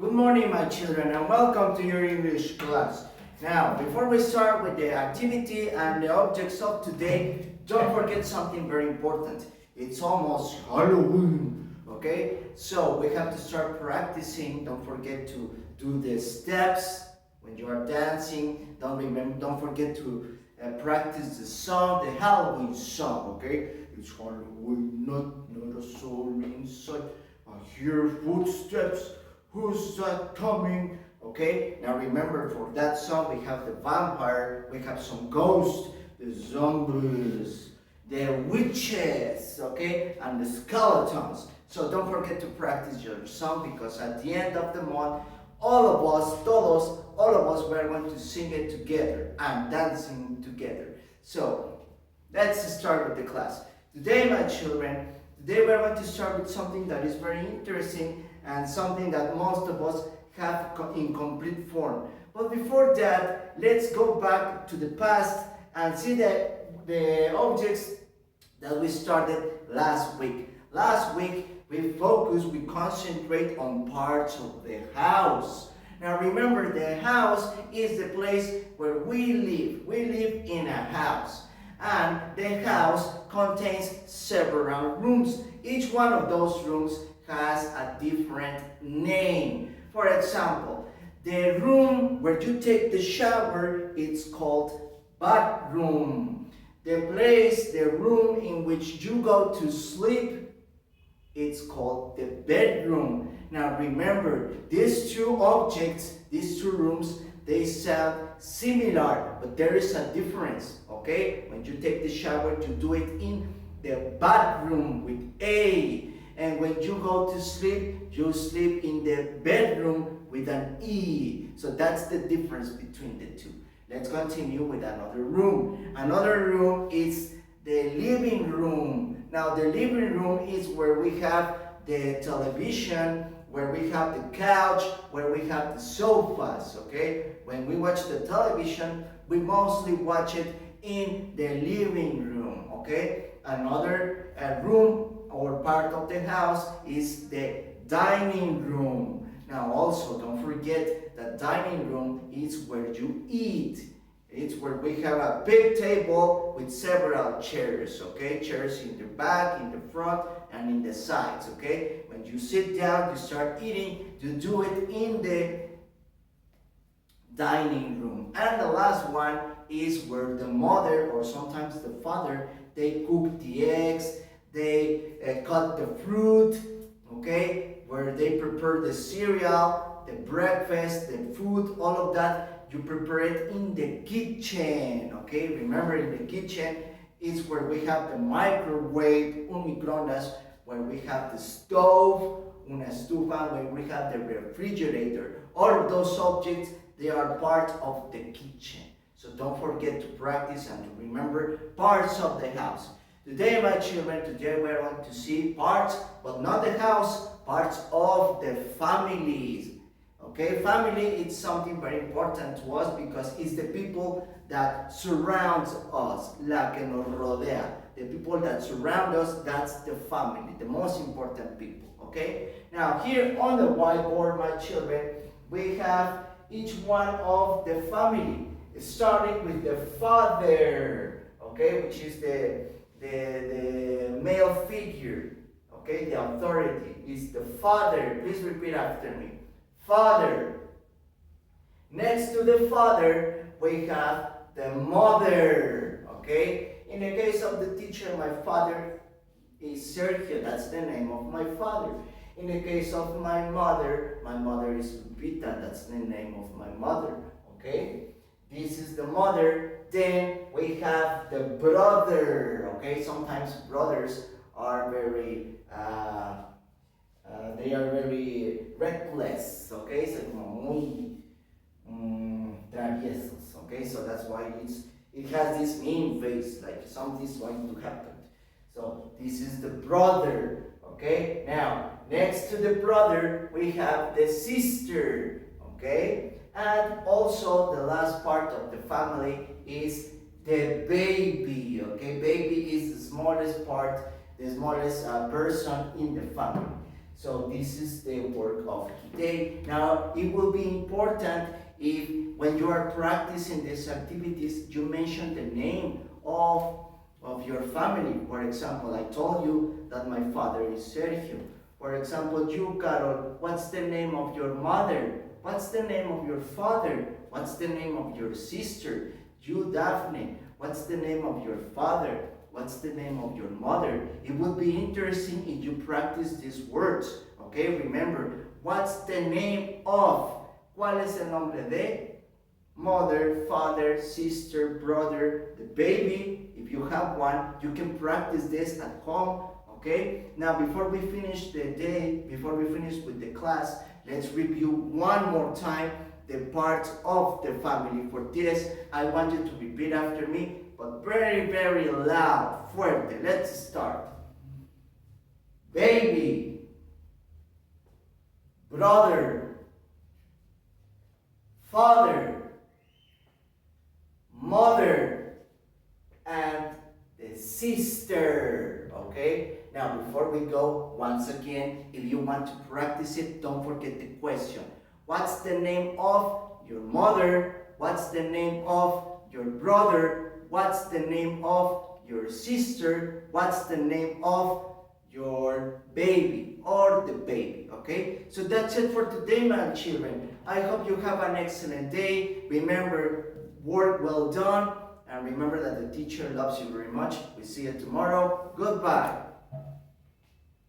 Good morning, my children, and welcome to your English class. Now, before we start with the activity and the objects of today, don't forget something very important. It's almost Halloween, okay? So we have to start practicing. Don't forget to do the steps when you are dancing. Don't forget to practice the song, the Halloween song, okay? It's Halloween, not a soul inside. I hear footsteps. Who's that coming? Okay, now remember, for that song we have the vampire, we have some ghosts, the zombies, the witches, okay, and the skeletons. So don't forget to practice your song, because at the end of the month, all of us, we're going to sing it together and dancing together. So let's start with the class. Today, my children, we're going to start with something that is very interesting and something that most of us have in complete form. But before that, let's go back to the past and see the objects that we started last week. Last week, we concentrate on parts of the house. Now remember, the house is the place where we live. We live in a house. And the house contains several rooms. Each one of those rooms has a different name. For example, the room where you take the shower, it's called bathroom. The room in which you go to sleep, it's called the bedroom. Now remember, these two rooms, they sound similar, but there is a difference, okay? When you take the shower, you do it in the bathroom with A. And when you go to sleep, you sleep in the bedroom with an E. So that's the difference between the two. Let's continue with another room. Another room is the living room. Now the living room is where we have the television, where we have the couch, where we have the sofas, okay? When we watch the television, we mostly watch it in the living room, okay? Another room or part of the house is the dining room. Now also, don't forget that dining room is where you eat. It's where we have a big table with several chairs, okay? Chairs in the back, in the front, and in the sides, okay? When you sit down, you start eating, you do it in the dining room. And the last one is where the mother, or sometimes the father, they cook the eggs, they cut the fruit, okay? Where they prepare the cereal, the breakfast, the food, all of that, you prepare it in the kitchen, okay? Remember, in the kitchen is where we have the microwave, un microondas, where we have the stove, una estufa, where we have the refrigerator. All of those objects, they are part of the kitchen. So don't forget to practice and to remember parts of the house. Today, my children, we're going to see parts, but not the house, parts of the families. Okay, family is something very important to us because it's the people that surround us, la que nos rodea. The people that surround us, that's the family, the most important people. Okay, now here on the whiteboard, my children, we have each one of the family, starting with the father, okay, which is the male figure, okay, the authority is the father. Please repeat after me. Father. Next to the father, we have the mother, okay? In the case of the teacher, my father is Sergio, that's the name of my father. In the case of my mother is Lupita, that's the name of my mother, okay? This is the mother. Then we have the brother, okay? Sometimes brothers are very reckless, okay? So muy traviesos, okay? So that's why it has this mean face, like something's going to happen. So this is the brother, okay? Now, next to the brother, we have the sister, okay? And also the last part of the family is the baby, okay? Baby is the smallest part, the smallest person in the family. So this is the work of today. Now, it will be important if when you are practicing these activities, you mention the name of your family. For example, I told you that my father is Sergio. For example, you, Carol, what's the name of your mother? What's the name of your father? What's the name of your sister? You, Daphne, what's the name of your father? What's the name of your mother? It would be interesting if you practice these words. Okay, remember, what's the name of? ¿Cuál es el nombre de? Mother, father, sister, brother, the baby. If you have one, you can practice this at home. Okay, now before we finish the day, before we finish with the class, let's review one more time the parts of the family. For this, I want you to repeat after me, but very, very loud, fuerte. Let's start. Baby, brother, father, mother, and the sister. Okay? Now, before we go, once again, if you want to practice it, don't forget the question. What's the name of your mother? What's the name of your brother? What's the name of your sister? What's the name of your baby or the baby? Okay? So that's it for today, my children. I hope you have an excellent day. Remember, work well done. And remember that the teacher loves you very much. We see you tomorrow. Goodbye.